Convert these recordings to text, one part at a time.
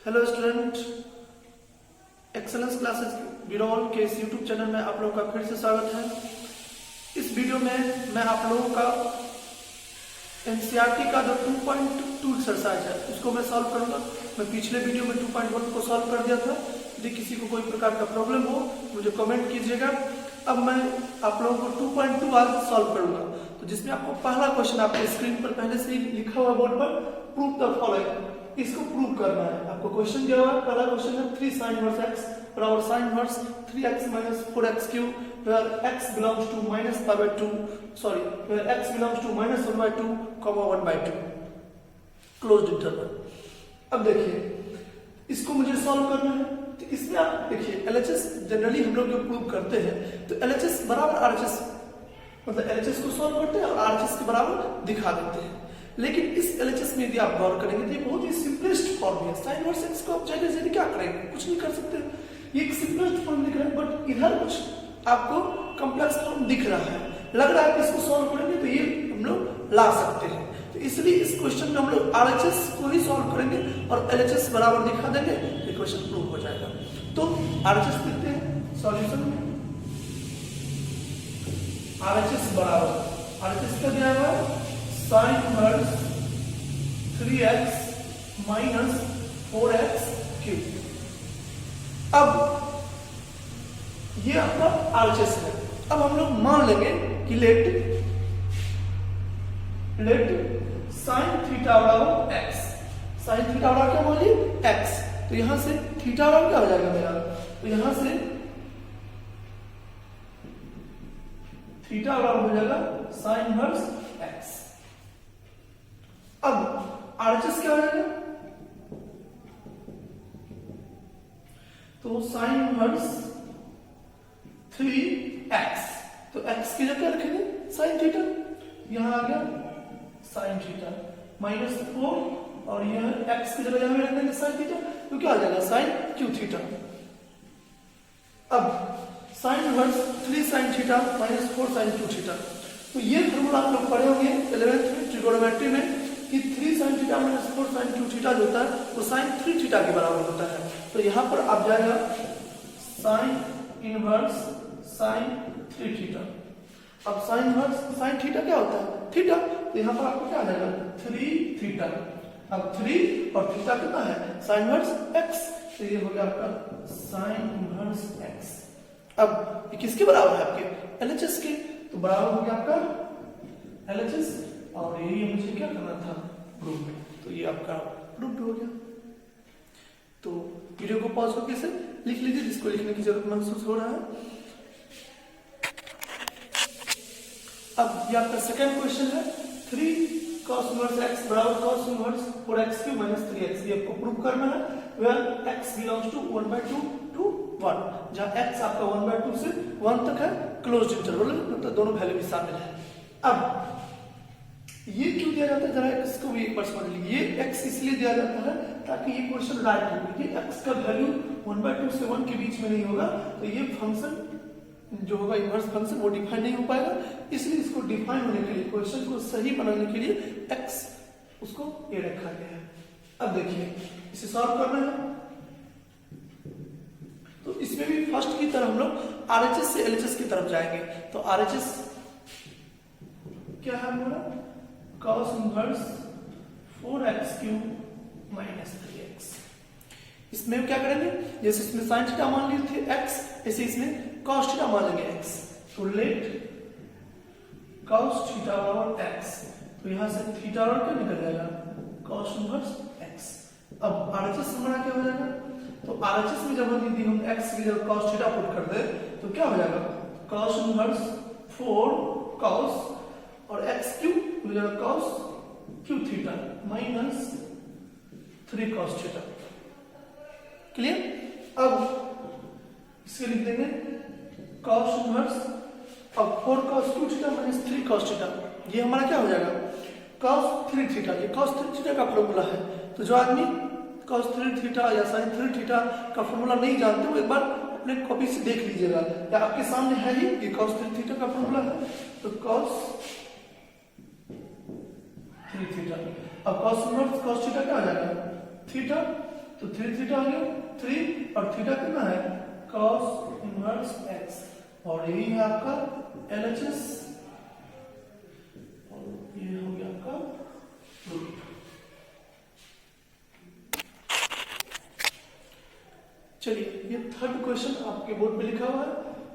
Hello student, excellence classes Biraul के इस YouTube channel में आप लोगों का फिर से स्वागत है। इस वीडियो में मैं आप लोगों का एनसीईआरटी का जो 2.2 एक्सरसाइज है उसको मैं सॉल्व करूंगा। मैं पिछले वीडियो में 2.1 को सॉल्व कर दिया था। यदि किसी को कोई प्रकार का प्रॉब्लम हो मुझे कमेंट कीजिएगा। अब मैं आप लोगों को 2.2 आज सॉल्व करूंगा। तो जिसमें आपको पहला क्वेश्चन आपके स्क्रीन पर पहले से ही लिखा हुआ बोर्ड पर, प्रूव द फॉलोइंग, इसको प्रूव करना है। आपको क्वेश्चन दिया हुआ है, पहला क्वेश्चन है 3 sin inverse x बराबर sin inverse 3x minus 4x cube where x belongs to minus pi by 2 where x belongs to minus 1 by 2 comma 1 by 2 closed interval. अब देखिए इसको मुझे सॉल्व करना है। तो इसमें आप देखिए LHS जनरली हम लोग जो प्रूव करते हैं तो LHS बराबर RHS, मतलब LHS को सॉल्व करते हैं और RHS के बराबर दिखा देते हैं। लेकिन इस LHS में यदि आप गौर करेंगे तो ये बहुत ही सिंपलेस्ट फॉर्म है। साइन इनवर्स x को आप जैसे क्या करेंगे, कुछ नहीं कर सकते। ये एक सिंपलेस्ट फॉर्म दिख रहा है, बट इधर कुछ आपको कॉम्प्लेक्स फॉर्म दिख रहा है। लग रहा है कि इसको सॉल्व करेंगे तो ये हम लोग ला सकते हैं। तो इसलिए इस क्वेश्चन में हम लोग RHS को ही सॉल्व करेंगे और LHS बराबर दिखा देंगे, ये क्वेश्चन प्रूव हो जाएगा। तो RHS लिखते हैं सॉल्यूशन में। RHS बराबर RHS का दिया हुआ है sin inverse 3x minus 4x cube. अब ये आपका RHS है। अब हम लोग मान लेंगे कि लेट sin थीटा बराबर x, sin थीटा बराबर क्या मान लिए x। तो यहां से थीटा बराबर क्या हो जाएगा मेरा, तो यहां से थीटा बराबर हो जाएगा sin इनवर्स x। अब RHS क्या हो जाएगा, तो sin इनवर्स 3x, तो x की जगह रखेंगे sin थीटा, यहां आ गया sin थीटा माइनस 4 और यह x की जगह यहां रख देंगे sin थीटा, तो क्या आ जाएगा sin क्यू थीटा। अब sin inverse 3 sin theta minus 4 sin Q theta. तो ये फॉर्मूला आप लोग पढ़े होंगे 11th में ट्रिगोनोमेट्री में कि 3 sin theta minus 4 sin Q theta जो होता है वो sin 3 थीटा के बराबर होता है। तो यहां पर आप जाएगा sin इनवर्स sin 3 थीटा। अब sin इनवर्स sin थीटा क्या होता है थीटा, तो यहां पर आपको क्या आ जाएगा 3 थीटा। अब 3 और थीटा कितना है sin इनवर्स x, तो ये हो गया आपका sin इनवर्स x। अब ये किसके बराबर है आपके LHS के, तो बराबर हो गया आपका LHS और ये मुझे क्या करना था प्रूफ, तो ये आपका प्रूफ हो गया। तो वीडियो को पॉज करके से लिख लीजिए जिसको लिखने की जरूरत महसूस हो रहा है। अब ये आपका सेकंड क्वेश्चन है 3 cos इनवर्स x बराबर cos inverse 4x cube minus 3x। ये आपको प्रूव करना है where x belongs to 1 by 2 to 1, जहां x आपका 1 by 2 से 1 तक है, क्लोज्ड इंटरवल मतलब दोनों वैल्यू भी शामिल है। अब ये क्यों दिया जाता है, जरा इसको भी एक बार समझ लीजिए। ये x इसलिए दिया जाता है ताकि ये क्वेश्चन राइट हो, क्योंकि x का वैल्यू 1 by 2 से 1 के बीच में नहीं होगा, तो ये फंक्शन जो होगा इनवर्स फंक्शन वो डिफाइन नहीं हो पाएगा। इसलिए इसको डिफाइन होने के लिए, क्वेश्चन को सही बनाने के लिए x उसको ये रखा गया है। अब देखिए इसे सॉल्व करना है, तो इसमें भी फर्स्ट की तरह हम लोग RHS से LHS की तरफ जाएंगे। तो RHS क्या है हमारा cos inverse 4x cube minus 3x। इसमें क्या करेंगे, जैसे इसमें sin थीटा मान लिए थे x, ऐसे इसमें cos थीटा मान लेंगे x। तो लेट cos थीटा बराबर x, तो यहां से थीटा और क्या निकल जाएगा cos इनवर्स x। अब RHS हमारा क्या हो जाएगा, तो RHS में जब हम x की जगह cos थीटा पुट कर दे तो क्या हो जाएगा cos इनवर्स 4 cos और x क्यूब हो जाएगा cos Q theta minus 3 cos theta. Clear. अब इसके लिख देंगे cos इनवर्स अब 4 cos Q theta minus 3 cos theta. ये हमारा क्या हो जाएगा cos 3 थीटा। ये cos 3 थीटा का फॉर्मूला है, तो जो आदमी cos 3 थीटा या sin 3 थीटा का फॉर्मूला नहीं जानते वो एक बार अपने कॉपी से देख लीजिएगा, या आपके सामने है ही ये cos 3 थीटा का फॉर्मूला है। तो cos 3 थीटा। अब cos इनवर्स cos थीटा क्या आ जाएगा थीटा तो 3 थीटा हो गया 3 और थीटा कितना है cos इनवर्स x और यही है आपका LHS और ये हो गया आपका प्रूफ। चलिए ये थर्ड क्वेश्चन आपके बोर्ड पे लिखा हुआ है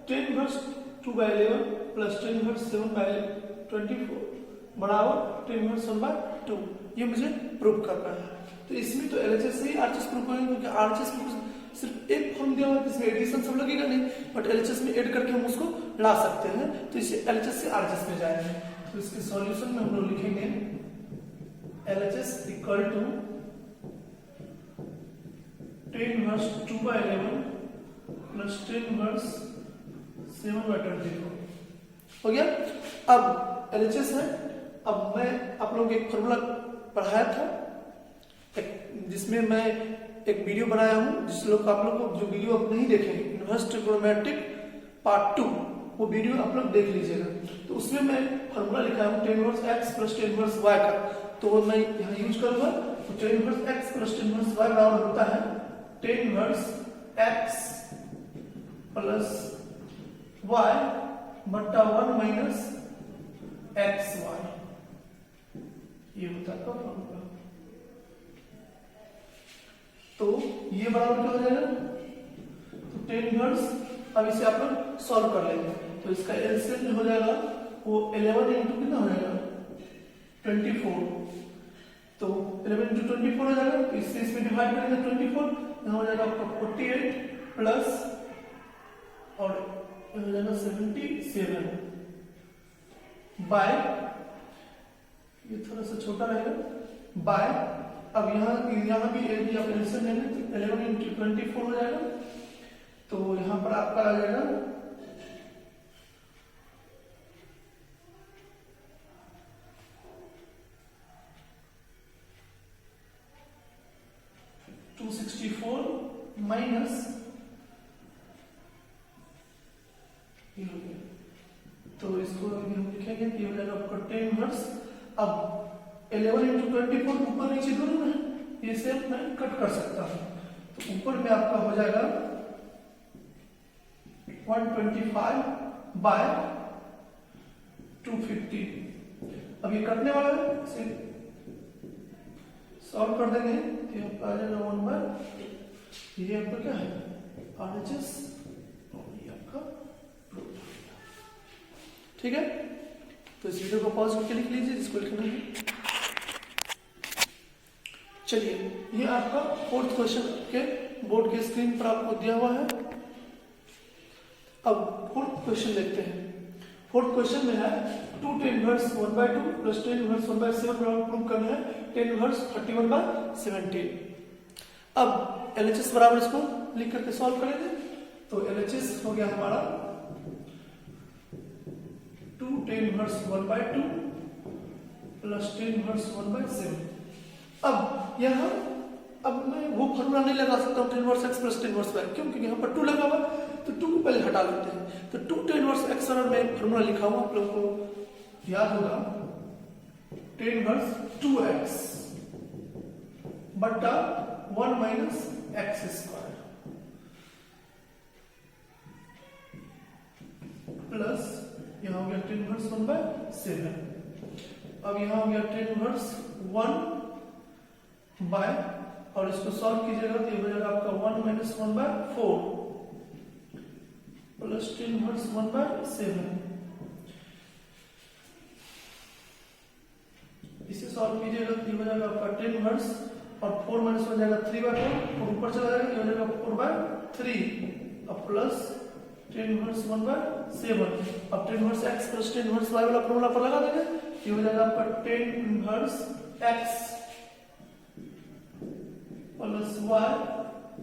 10 इनवर्स 2/11 प्लस 10 इनवर्स 7/24 बराबर 10 इनवर्स 1/2 ये मुझे प्रूव करना है। तो इसमें तो एलएचएस से ही आरएचएस प्रूव करेंगे क्योंकि आरएचएस में सिर्फ एक फॉर्म दिया हुआ है इसमें एडिशन सब लगेगा नहीं बट एलएचएस में ऐड करके हम उसको ला सकते हैं तो इसे एलएचएस से आरएचएस में जाएंगे। तो इसके सॉल्यूशन में हम लोग लिखेंगे LHS equal to 10 inverse 2/11 plus 10 inverse 7/24 हो गया। अब एलएचएस है। अब मैं आप लोगों को एक फॉर्मूला पढ़ाया था जिसमें मैं एक वीडियो बनाया हूं जिस लोग आप लोग को जो वीडियो आप नहीं देखे इनवर्स ट्रिग्नोमेट्रिक पार्ट 2 वो वीडियो आप लोग देख लीजिएगा। तो उसमें मैं फॉर्मूला लिखा हूं 10 inverse x plus 10 inverse y का तो वो मैं यहाँ यूज करूंगा। तो 10 inverse x plus 10 inverse y बराबर होता है 10 इनवर्स x प्लस y बट्टा 1 माइनस xy ये होता है फॉर्मूला। तो ये बराबर क्या हो जाएगा तो 10 इनवर्स अब इसे आप लोग सॉल्व कर लेंगे तो इसका एलसीएम जो हो जाएगा वो 11 इंटू कितना हो जाएगा 24 तो 11 इंटू 24 हो जाएगा तो इससे इसमें डिवाइड करेंगे 24 यहाँ हो जाएगा आपका 48 प्लस और हो जाएगा 77 बाय ये थोड़ा सा छोटा रहेगा बाय अब यहाँ भी यदि आप एलसीएम लेंगे तो 11 इंटू 24 हो जाएगा तो यहाँ पर आपका आ जाएगा 264 माइनस तो इसको हम लिखेंगे कि हो जाएगा आपका 10 इनवर्स। अब 11 इंटू 24 ऊपर नीचे दोनों में ये से मैं कट कर सकता हूं तो ऊपर में आपका हो जाएगा 125 बाय 250। अब ये कटने वाला है इसे सॉल्व कर देंगे तो आपका आ जाएगा 1 बाय ये आपका क्या है आरएचएस और ये आपका प्रूफ। ठीक है तो इस वीडियो को पॉज करके लिख लीजिए जिसको लिखना है। चलिए ये आपका फोर्थ क्वेश्चन के बोर्ड के स्क्रीन पर आपको दिया हुआ है। अब फोर्थ क्वेश्चन देखते हैं। फोर्थ क्वेश्चन में है 2 10 इनवर्स 1/2 प्लस 10 इनवर्स 1/7 बराबर प्रूव करना है 10 इनवर्स 31/17। अब एलएचएस बराबर इसको लिख करके सॉल्व करेंगे तो एलएचएस हो गया हमारा 2 10 इनवर्स 1/2 प्लस 10 इनवर्स 1/7। अब यहाँ अब मैं वो फॉर्मूला नहीं लगा सकता हूँ 10 inverse x plus 10 inverse y क्यों क्योंकि यहाँ पर 2 लगा हुआ तो 2 को पहले हटा लेते हैं। तो 2 10 इनवर्स x और मैं फॉर्मूला लिखा हुआ आप लोगों को याद होगा 10 इनवर्स 2x बट्टा 1 माइनस x स्क्वायर प्लस यहाँ हो गया 10 इनवर्स 1/7। अब यहाँ हो गया 10 इनवर्स 1 बाय और इसको सॉल्व कीजिएगा तो ये हो जाएगा आपका 1 माइनस 1/4 प्लस 10 इनवर्स 1/7। इसे सॉल्व कीजिएगा तो ये हो जाएगा आपका 10 इनवर्स और 4 माइनस हो जाएगा 3/4 और ऊपर चला जाएगा ये हो जाएगा 4/3 और प्लस 10 इनवर्स 1/7। अब 10 inverse x plus 10 inverse y वाला फॉर्मूला पर लगा देंगे ये हो जाएगा आपका 10 इनवर्स x प्लस y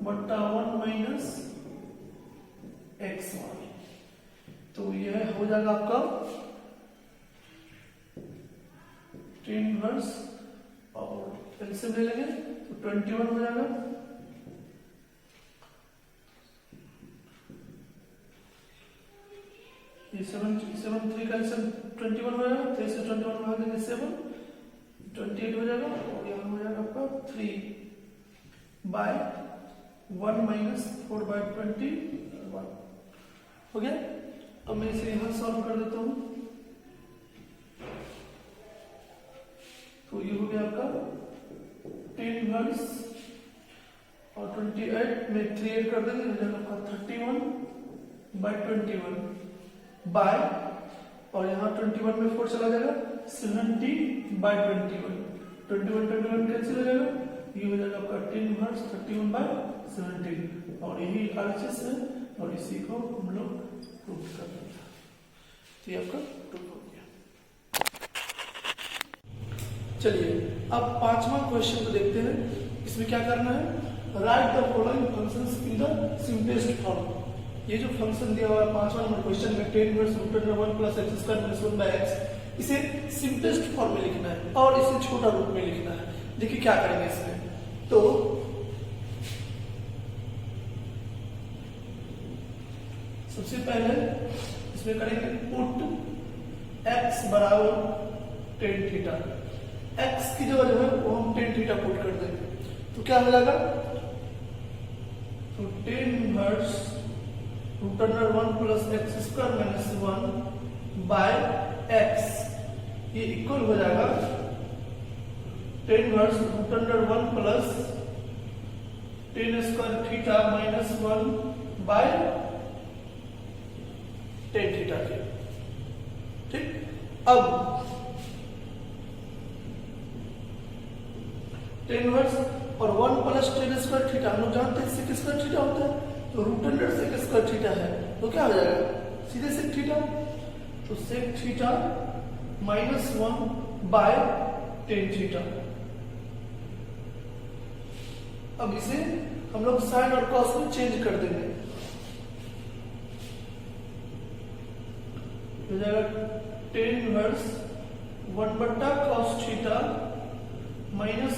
बट्टा 1 माइनस एक्स वाई। तो यह हो जाएगा आपका 10 इनवर्स और एलसीएम ले लेंगे तो 21 हो जाएगा। ये 7 3 का एलसीएम 21 हो जाएगा 3 से 21 भाग देंगे 7 28 हो जाएगा और यहाँ हो जाएगा आपका 3 बाय 1 माइनस 4/21 हो गया। अब मैं इसे यहां सॉल्व कर देता हूं। तो ये हो गया आपका 10 हर्ट्ज और 28 में 3 ऐड कर देंगे, हो जाएगा आपका 31/21 बाय, और यहाँ 21 में 4 चला जाएगा 70/21, 21 कैंसिल हो जाएगा, ये हो जाएगा आपका 10 हर्ट्ज 31/17, और यही RHS है और इसी को हम लोग प्रूव कर देते हैं। तो ये आपका प्रूव हो गया। चलिए अब 5वां क्वेश्चन को देखते हैं। इसमें क्या करना है, right the following functions in the simplest form. ये जो फंक्शन दिया हुआ है 5वां नंबर क्वेश्चन में 10 inverse root under 1 plus X square minus 1/x, इसे सिंपलेस्ट फॉर्म में लिखना है और इसे छोटा रूप में लिखना है। देखिए क्या करेंगे इसमें, तो सबसे पहले इसमें करेंगे पुट x बराबर tan थीटा। x की जगह जो है वो हम tan थीटा पुट कर देंगे, तो क्या हो जाएगा, तो 10 inverse root under 1 plus X square minus 1/x, ये इक्वल हो जाएगा 10 inverse root under 1 plus tan square theta minus 1/tan theta के। ठीक, अब 10 इनवर्स और 1 प्लस tan स्क्वायर थीटा हम लोग जानते हैं sec स्क्वायर थीटा होता है, तो root under sec square theta है, तो क्या हो जाएगा सीधे सेक थीटा, तो sec theta minus 1/tan theta. अब इसे हम लोग साइन और कॉस में चेंज कर देंगे, हो जाएगा tan inverse 1/cos theta minus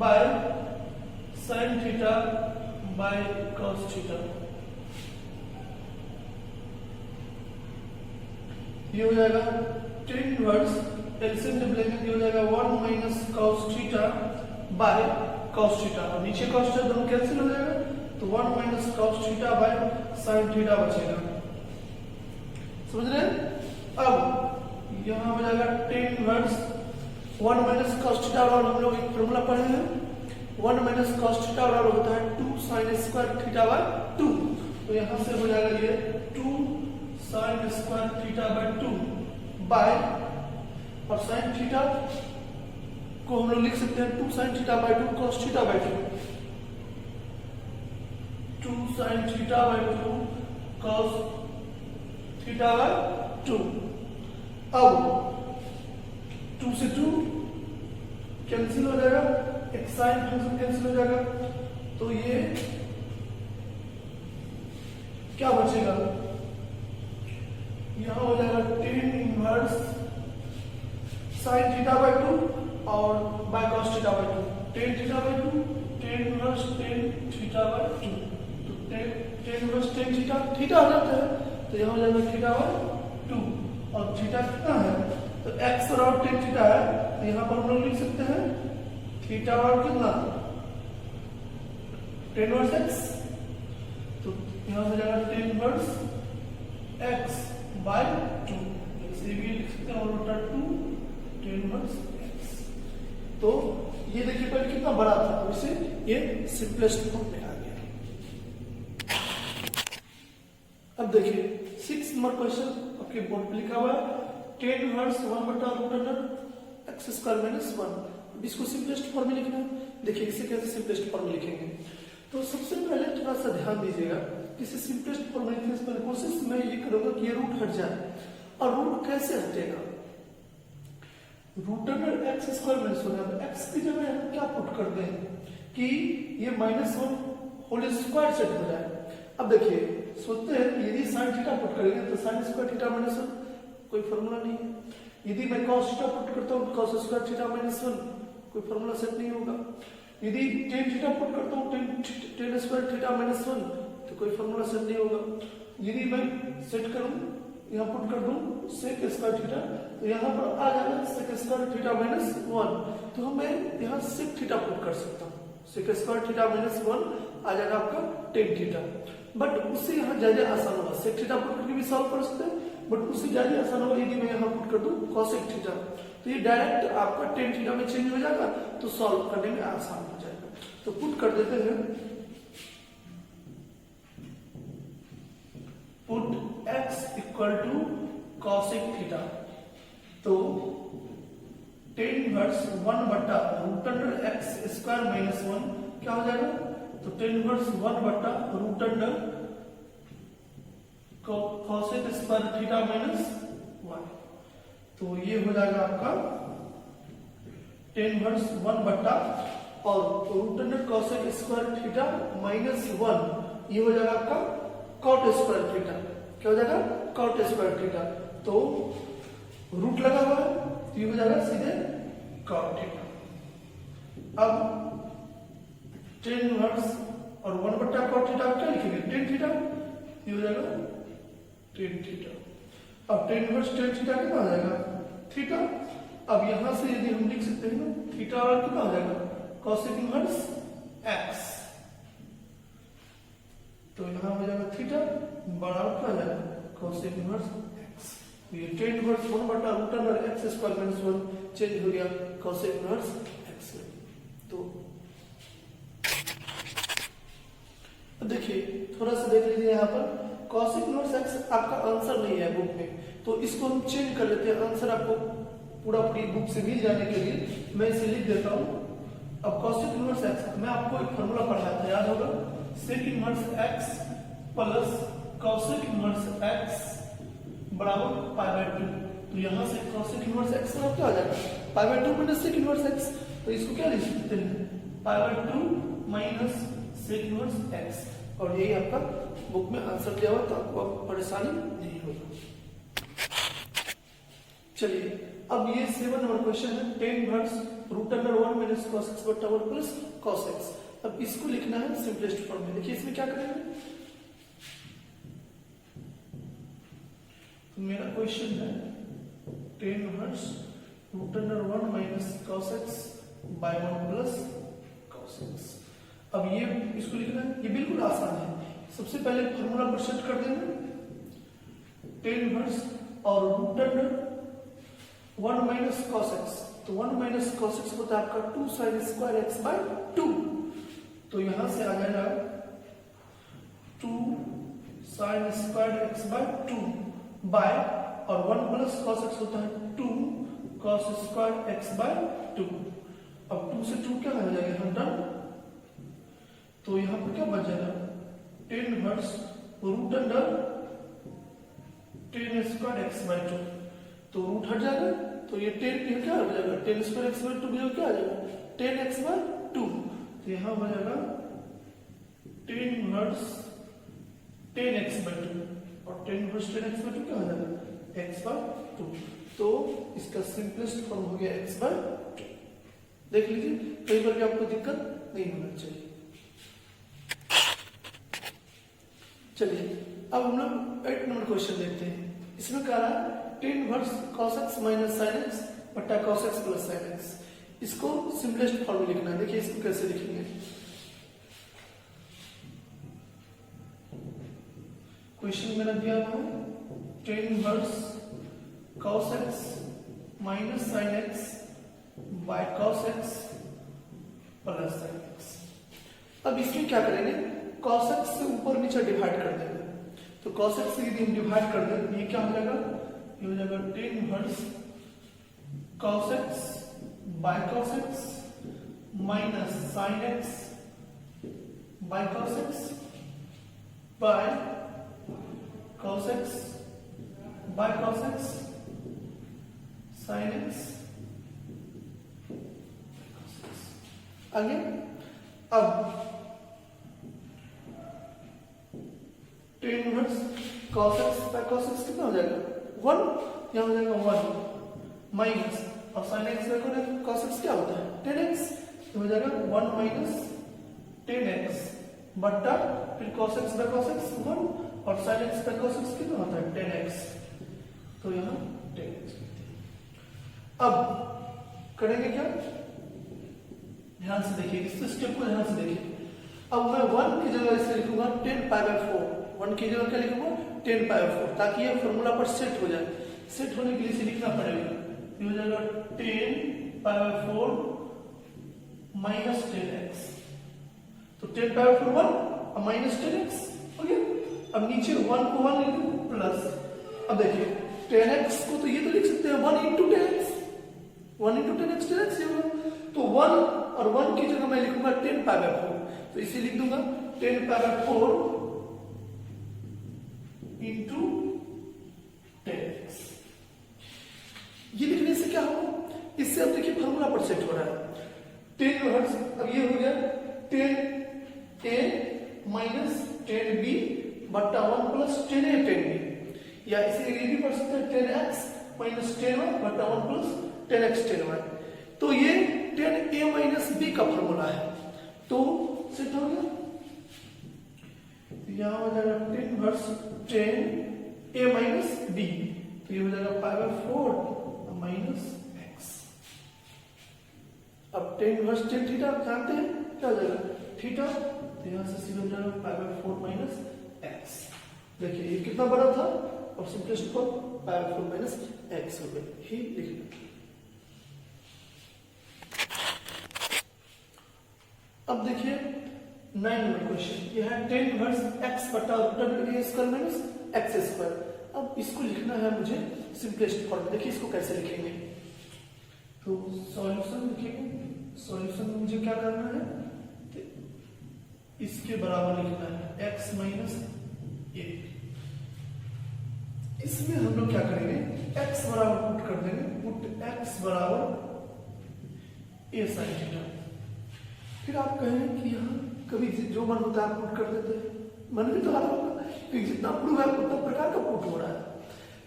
1/sin theta by cos theta. ये हो जाएगा tan इनवर्स एलसीएम जब लेंगे ये हो जाएगा 1 minus cos theta bye cos theta, और नीचे cos थीटा दोनों कैंसिल हो जाएगा, तो 1 minus cos theta bye sin theta बचेगा। समझ रहे हैं? अब यहां हो जाएगा tan inverse 1 minus cos theta, और हम लोग एक फॉर्मूला पढ़े हैं 1 माइनस cos थीटा बराबर होता है 2 sin स्क्वायर थीटा बाय 2, तो यहां से हो जाएगा ये 2 sin square theta by 2 by, और sin थीटा को हम लोग लिख सकते हैं 2 sin theta by 2 cos theta by 2, 2 sin theta by 2 cos theta by 2। अब 2 से 2 कैंसिल हो जाएगा, एक साइन फंक्शन कैंसिल हो जाएगा, तो ये क्या बचेगा, यहां हो जाएगा tan inverse sin theta by 2 और by cos theta by 2, tan theta by 2 tan inverse tan theta by 2, तो tan inverse tan theta theta आ जाता है, तो यहां हो जाएगा थीटा बाय 2, और थीटा कितना है, तो x और tan थीटा है, तो यहां पर हम लोग लिख सकते हैं थीटा और कितना tan इनवर्स x, तो यहां हो जाएगा tan इनवर्स x बाय 2, इसे भी लिख सकते हैं और बटा 2 tan इनवर्स x। तो ये देखिए पहले कितना बड़ा था, तो इसे ये सिंपलेस्ट फॉर्म में आ गया। अब देखिए 6 नंबर क्वेश्चन आपके बोर्ड पे लिखा हुआ है tan इनवर्स 1/√अंडर x स्क्वायर माइनस 1, इसको सिंपलेस्ट फॉर्म में लिखना है। देखिए इसे कैसे सिंपलेस्ट फॉर्म में लिखेंगे, तो सबसे पहले थोड़ा सा ध्यान दीजिएगा, इसे सिंपलेस्ट फॉर्म में लिखने से पहले कोशिश मैं ये करूंगा कि ये रूट हट जाए, और रूट कैसे हटेगा, root under X square minus 1 है, एक्स की जगह हम क्या पुट करते हैं कि ये -1 होल स्क्वायर सेट हो जाए। अब देखिए सोचते हैं यदि sin थीटा पुट करेंगे तो sin स्क्वायर थीटा माइनस 1 कोई फॉर्मूला नहीं है, यदि मैं cos थीटा पुट करता हूँ cos स्क्वायर थीटा माइनस 1 कोई फॉर्मूला सेट नहीं होगा, यदि tan थीटा पुट करता हूँ tan स्क्वायर थीटा माइनस 1 तो कोई फॉर्मूला सेट नहीं होगा, यदि मैं सेट करूँ यहाँ पुट कर दूं sec स्क्वायर थीटा, तो यहाँ पर आ जाएगा sec स्क्वायर थीटा माइनस 1, तो मैं यहाँ sec थीटा पुट कर सकता हूँ। सेक स्क्वायर थीटा माइनस 1 आ जाएगा आपका टेन थीटा। बट उससे यहाँ ज्यादा आसान होगा, सेक थीटा पुट करके भी सॉल्व कर सकते हैं, बट उससे ज्यादा आसान होगा यदि मैं यहाँ पुट कर दूं कॉसेक थीटा, तो ये डायरेक्ट आपका टेन थीटा में चेंज हो जाएगा, तो सॉल्व करने में आसान हो जाएगा। तो पुट कर देते हैं, put x equal to cosec theta, तो टेन इनवर्स 1 बटा root under X square minus 1 क्या हो जाएगा, तो टेन इनवर्स 1 बटा root under cosec square theta minus 1, तो ये हो जाएगा आपका टेन इनवर्स 1 बटा और root under cosec square theta minus 1, ये हो जाएगा आपका कॉट स्क्वायर थीटा, क्या हो जाएगा कॉट स्क्वायर थीटा, तो रूट लगा हुआ है तो ये हो जाएगा सीधे कॉट थीटा। अब टेन इनवर्स और 1 बटा कॉट थीटा क्या लिखेंगे, टेन थीटा, ये हो जाएगा टेन थीटा। अब टेन इनवर्स टेन थीटा कितना हो जाएगा थीटा। अब यहां से यदि हम लिख सकते हैं ना थीटा और कितना हो जाएगा कॉसेक इनवर्स एक्स, तो यहां हो जाएगा थीटा बराबर क्या हो जाएगा कॉसेक इनवर्स एक्स, ये टेन इनवर्स 1 बटा root under X square minus 1 change हो गया कॉसेक इनवर्स एक्स। तो देखिए थोड़ा सा देख लीजिए यहाँ पर कॉसेक इनवर्स एक्स आपका आंसर नहीं है बुक में, तो इसको हम चेंज कर लेते हैं, आंसर आपको पूरा पूरी बुक से मिल जाने के लिए मैं इसे लिख देता हूँ। अब कॉसेक इनवर्स एक्स मैं आपको एक फॉर्मूला पढ़ाया था, याद होगा, sec inverse X plus cosec inverse X बराबर पाई बाय 2, तो यहां से कॉसेक इनवर्स एक्स का क्या आ जाएगा pi by 2 minus sec inverse X, तो इसको क्या लिख सकते हैं pi by 2 minus sec inverse X, और यही आपका बुक में आंसर दिया हुआ, तो आपको परेशानी नहीं होगी। चलिए अब ये 7 नंबर क्वेश्चन है, tan inverse root under 1 minus cos x बटा 1 प्लस cos x। अब इसको लिखना है सिंपलेस्ट फॉर्म में। देखिए इसमें क्या करेंगे, तो मेरा क्वेश्चन है tan inverse root under 1 minus cos x by 1 plus cos x। अब ये इसको लिखना है, ये बिल्कुल आसान है। सबसे पहले फॉर्मूला पर सेट कर देंगे, टेन इनवर्स और root under 1 minus cos x, तो 1 माइनस cos x होता है आपका 2 sin स्क्वायर x बाय 2, तो यहां से आ जाएगा 2 sin square x by 2 by और 1 प्लस cos x होता है 2 cos स्क्वायर x बाय 2। अब 2 से 2 क्या हो जाएगा 100, तो यहां पर क्या बच जाएगा tan inverse root under tan square x by 2, तो रूट हट जाएगा, तो ये 10 क्या हो जाएगा टेन स्क्वायर x बाय 2 भी क्या आ जाएगा 10x बाय 2, तो यहां हो जाएगा टेन इनवर्स 10x बाय 2 और टेन इनवर्स 10x बाय 2 क्या हो जाएगा x बाय 2, तो इसका सिंपलेस्ट फॉर्म हो गया x बाय 2। देख लीजिए कहीं पर भी आपको दिक्कत नहीं होना चाहिए। चलिए अब हम लोग 8 नंबर क्वेश्चन देखते हैं। इसमें कह रहा है tan inverse cos x minus sin x बटा cos x plus sin x, इसको सिंपलेस्ट फॉर्म में लिखना है। देखिए इसको कैसे लिखेंगे, क्वेश्चन मेरा दिया हुआ है tan inverse cos x minus sin x by cos x plus sin x। अब इसमें क्या करेंगे, cos x से ऊपर नीचे डिवाइड कर देंगे, तो cos x से यदि हम डिवाइड कर दें ये क्या हो जाएगा, ये हो जाएगा tan inverse cos x by cos x minus sin x by cos x by cos x by cos x sin x। आगे अब tan inverse cos x by cos x कितना हो जाएगा 1, यहाँ हो जाएगा 1 माइनस और sin x by cos x क्या होता है 10x, तो हो जाएगा 1 माइनस 10x बट्टा फिर cos x by cos x 1 और sin x by cos x कितना होता है 10x, तो यहाँ 10x। अब करेंगे क्या, ध्यान से देखिए, इस स्टेप को ध्यान से देखिए। अब मैं 1 की जगह इसे लिखूंगा 10π/4। 1 की जगह क्या लिखूंगा 10π/4, ताकि ये फॉर्मूला पर सेट हो जाए। सेट होने के लिए इसे लिखना पड़ेगा, ये हो जाएगा 10π/4 माइनस 10x। तो 10π/4 1 और माइनस 10x हो गया। अब नीचे 1 को 1 लिख दो प्लस, अब देखिए 10x को तो ये तो लिख सकते हैं 1 × 10x, 1 × 10x 10x ये होगा। तो 1 और 1 की जगह मैं लिखूंगा 10π/4, तो इसे लिख दूंगा 10π/4 × 10x। ये लिखने से क्या होगा, इससे अब देखिए फॉर्मूला पर सेट हो रहा है 10 हर्ट्ज। अब ये हो गया 10a माइनस 10b बट्टा 1 प्लस 10a 10b, या इसे ये भी पढ़ सकते हैं 10x माइनस 10y बट्टा 1 प्लस 10x 10y। तो ये 10a माइनस b का फॉर्मूला है, तो सेट हो गया। यहाँ हो जाएगा 10 वर्स 10a माइनस b, तो ये हो जाएगा π/4 माइनस x। अब 10 वर्स 10 थीटा जानते हैं क्या हो जाएगा थीटा, तो यहाँ से सीधा हो जाएगा π/4 माइनस x। देखिए ये कितना बड़ा था और सिंपलेस्ट फॉर्म π/4 माइनस x हो गया, ही लिख लें। अब देखिए 9 नंबर क्वेश्चन, ये है 10 वर्स x बटा √a² माइनस x²। अब इसको लिखना है मुझे सिंपलेस्ट फॉर्म। देखिए इसको कैसे लिखेंगे, तो सॉल्यूशन लिखेंगे। सॉल्यूशन में मुझे क्या करना है, तो इसके बराबर लिखना है x माइनस a। इसमें हम लोग क्या करेंगे, x बराबर पुट कर देंगे, पुट x बराबर a sin थीटा। फिर आप कहें कि यहाँ कभी जो मन होता है आप पुट कर देते हैं, मन भी तो आता होगा कि जितना प्रूव है उतना प्रकार का पुट हो रहा है।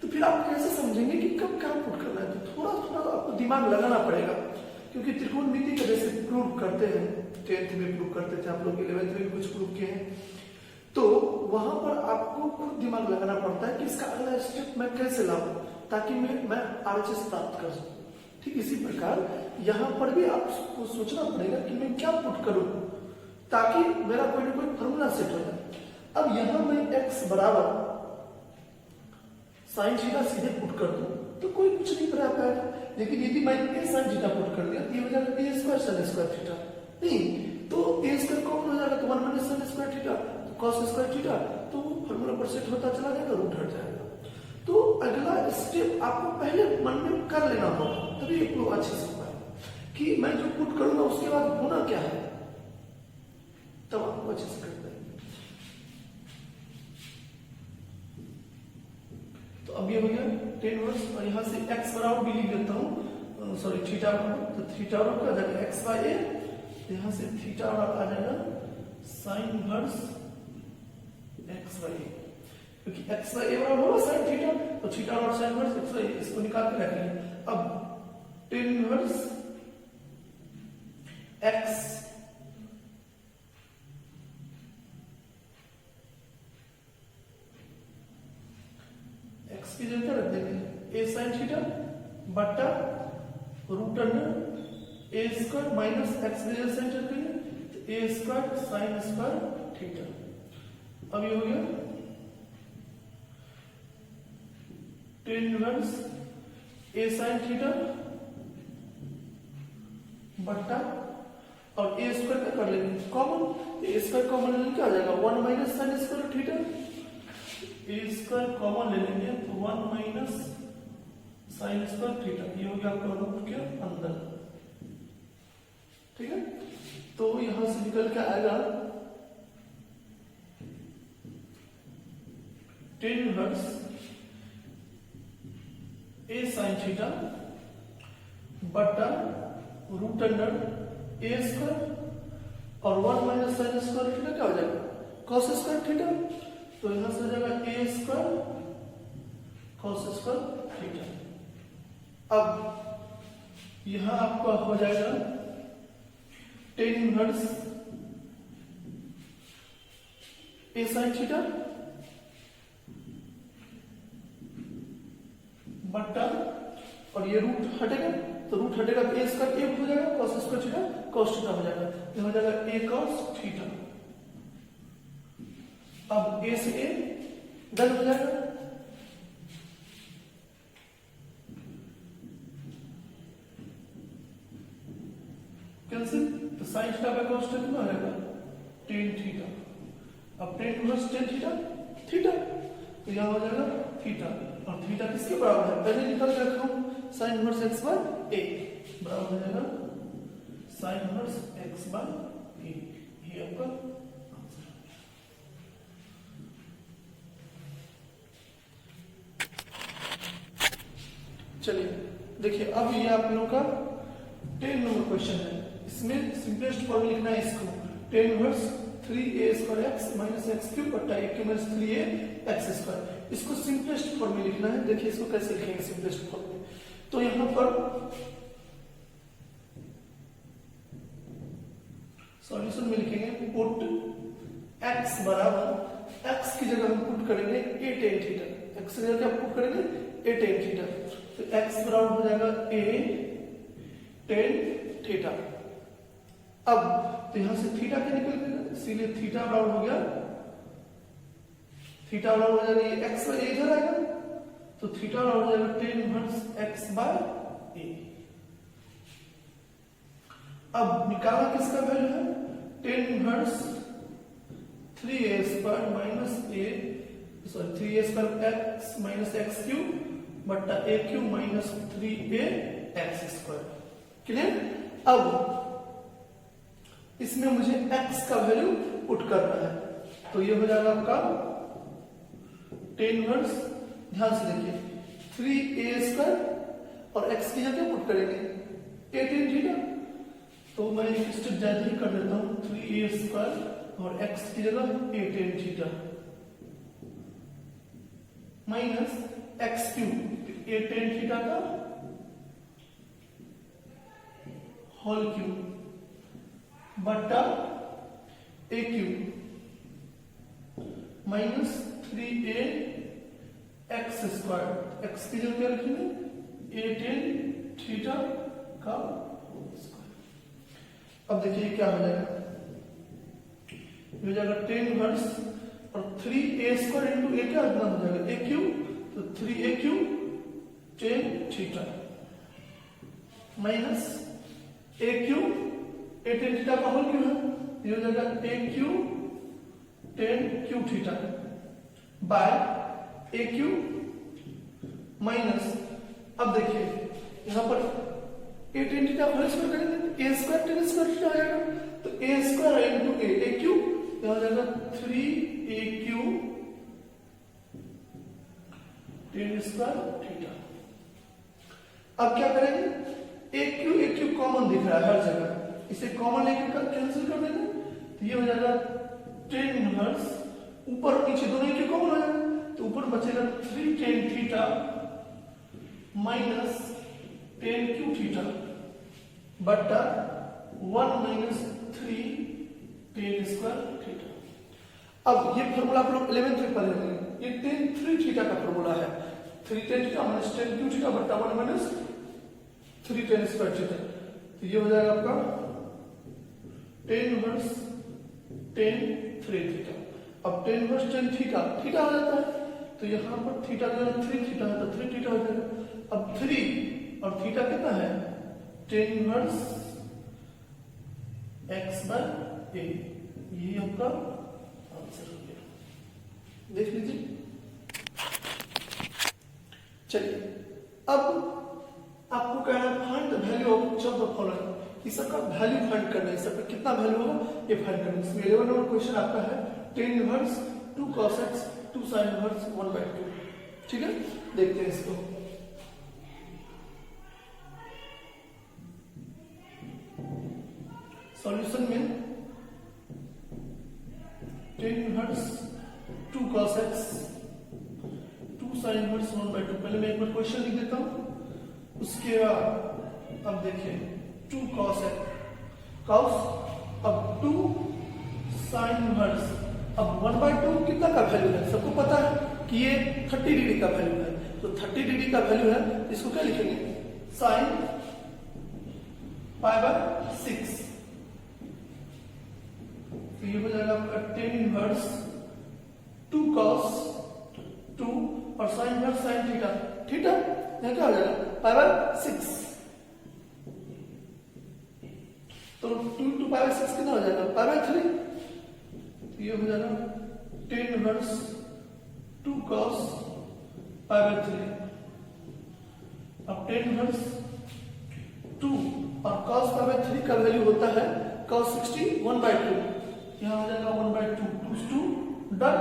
तो फिर आप कैसे समझेंगे कि कब क्या पुट करना है, तो थोड़ा थोड़ा आपको दिमाग लगाना पड़ेगा, क्योंकि त्रिकोणमिति का जैसे प्रूव करते हैं, 10th में प्रूव करते थे आप लोग, 11th में भी कुछ प्रूव किए हैं, तो वहां पर आपको खुद दिमाग लगाना पड़ता है कि इसका अगला स्टेप मैं कैसे लाऊं ताकि मैं RHS प्राप्त कर सकूं। ठीक इसी प्रकार यहाँ पर भी आपको सोचना पड़ेगा कि मैं क्या पुट करूं ताकि मेरा कोई ना कोई फॉर्मूला सेट हो जाए। अब यहाँ मैं x बराबर साइन थीटा सीधे पुट कर दूं तो कोई कुछ नहीं बना पाएगा, लेकिन यदि मैं a sin थीटा पुट कर दिया ये हो जाएगा a² sin² थीटा, नहीं तो a² कॉमन हो जाएगा तो 1 माइनस sin² थीटा, तो cos² थीटा, तो फॉर्मूला पर सेट होता चला जाएगा, रूट हट जाएगा। तो अगला स्टेप आपको पहले मन में कर लेना होगा, तभी आपको अच्छे से पाएगा कि मैं जो पुट करूंगा उसके बाद होना क्या है, तब आपको अच्छे से करना है। तो अब ये हो गया 10 वर्स, और यहाँ से x बराबर भी लिख देता हूँ, सॉरी थीटा बराबर, तो थीटा बराबर आ जाएगा x/a, यहाँ से थीटा बराबर आ जाएगा साइन इनवर्स x/a, क्योंकि x/a बराबर होगा साइन थीटा, तो थीटा और साइन इनवर्स x/a, इसको निकाल के रखेंगे। अब 10 इनवर्स x की जगह रख देंगे a sin थीटा बटा √a² माइनस x की जगह sin रखेंगे तो a² sin² थीटा। अब ये हो गया 10 इनवर्स a sin थीटा बटा और a² का कर लेंगे कॉमन, a² कॉमन लेने क्या आ जाएगा 1 minus sin² theta, a² common ले लेंगे तो 1 माइनस sin² थीटा, ये हो गया आपका रूट के अंदर। ठीक है, तो यहां से निकल के आएगा 10 इनवर्स a sin थीटा बटा √a² और 1 माइनस sin² थीटा क्या हो जाएगा cos² थीटा, तो यहां से हो जाएगा a² cos² थीटा। अब यहां आपका हो जाएगा 10 इनवर्स a sin थीटा बटा और ये रूट हटेगा तो रूट हटेगा तो ए स्क्वायर ए हो जाएगा, cos square theta cos theta हो जाएगा, ये हो जाएगा ए कॉस थीटा। अब ए से ए डन हो जाएगा, कैंसिल, तो sine theta by cos theta कितना हो जाएगा टेन थीटा। अब tan inverse tan theta theta, तो यहां हो जाएगा थीटा, और थीटा किसके बराबर है पहले निकाल के रखा हूं, साइन इनवर्स एक्स बाय ए बराबर हो जाएगा साइन इनवर्स एक्स बाय ए, ये आपका आंसर। चलिए देखिए, अब ये आप लोगों का 10 नंबर क्वेश्चन है, इसमें सिंपलेस्ट फॉर्म लिखना है इसको, 10 inverse 3a square x minus x cube बटा a cube minus 3a x square, इसको सिंपलेस्ट फॉर्म में लिखना है। देखिए इसको कैसे लिखेंगे सिंपलेस्ट फॉर्म में, तो यहां पर सॉल्यूशन में लिखेंगे पुट x बराबर, x की जगह हम पुट करेंगे a tan थीटा, x की जगह क्या पुट करेंगे a tan थीटा, तो x बराबर हो जाएगा a tan थीटा। अब तो यहां से थीटा क्या निकल गया, इसीलिए थीटा बराबर हो गया, थीटा बराबर हो जाएगा ये x बाय इधर आएगा, तो थीटा बराबर हो जाएगा tan inverse x by a। अब निकाला किसका वैल्यू है, tan inverse 3a square minus a, sorry 3a square x minus x cube बटा a cube minus 3a x square, clear. अब इसमें मुझे x का वैल्यू पुट करना है, तो ये हो जाएगा आपका tan इनवर्स, ध्यान से देखिए 3a स्क्वायर और x की जगह पुट करेंगे a tan थीटा, तो मैं एक स्टेप ज्यादा ही कर देता हूं, 3a स्क्वायर और x की जगह a tan theta minus x cube a tan theta का होल क्यूब बटा a cube minus 3a x square, x की जगह क्या लिखेंगे a tan थीटा का होल स्क्वायर। अब देखिए क्या हो जाएगा, हो जाएगा tan इनवर्स और 3a स्क्वायर इंटू a क्या हो जाएगा a क्यूब, तो 3a cube tan theta minus a cube a tan theta का होल क्यूब है, ये हो जाएगा a cube tan cube theta by a cube minus, अब देखिए यहां पर a tan theta whole square करेंगे a square tan square theta आ जाएगा, तो a square into a cube, यहां हो जाएगा 3a cube tan square theta. अब क्या करेंगे, a क्यूब कॉमन दिख रहा है हर जगह, इसे कॉमन लेकर कैंसिल कर देंगे, तो ये हो जाएगा tan इनवर्स, ऊपर और नीचे दोनों के कॉमन हो जाएगा, तो ऊपर बचेगा 3 tan theta minus tan cube theta बटा 1 माइनस 3 tan स्क्वायर थीटा। अब ये फॉर्मूला आप लोग 11th में पढ़े होंगे, ये tan 3 थीटा का फॉर्मूला है, 3 tan theta minus tan cube theta बटा 1 माइनस 3 tan स्क्वायर थीटा, तो ये हो जाएगा आपका tan इनवर्स tan 3 थीटा। अब tan inverse tan theta theta हो जाता है, तो यहां पर थीटा जो है 3 थीटा है, तो 3 थीटा हो जाएगा। अब 3 और थीटा कितना है tan inverse x by a, यही आपका आंसर हो गया, देख लीजिए। चलिए अब आपको कहना है find the value of each of the following, इस सबका वैल्यू फाइंड करना है, इस सबका कितना वैल्यू होगा ये फाइंड करना है। इसमें 11 नंबर क्वेश्चन आपका है tan inverse 2 cos x 2 sin inverse 1/2, ठीक है, देखते हैं इसको। सॉल्यूशन में tan inverse 2 cos x 2 sin inverse 1/2, पहले मैं एक बार क्वेश्चन लिख देता हूं, उसके बाद अब देखिए 2 cos x cos, अब 2 sin इनवर्स, अब 1/2 कितना का वैल्यू है, सबको पता है कि ये 30 डिग्री का वैल्यू है, तो 30 डिग्री का वैल्यू है, इसको क्या लिखेंगे sin पाई बाय 6। तो ये हो जाएगा आपका टेन इनवर्स 2 cos 2 और sine inverse sine theta theta, यह क्या हो जाएगा पाई बाय 6। तो 2 into पाई बाय 6 कितना हो जाएगा पाई बाय 3। तो ये हो जाएगा tan inverse 2 cos pi by 3। अब टेन इनवर्स 2 और cos पाई बाय 3 का वैल्यू होता है cos 60 1/2। यहाँ हो जाएगा 1/2 2 डन।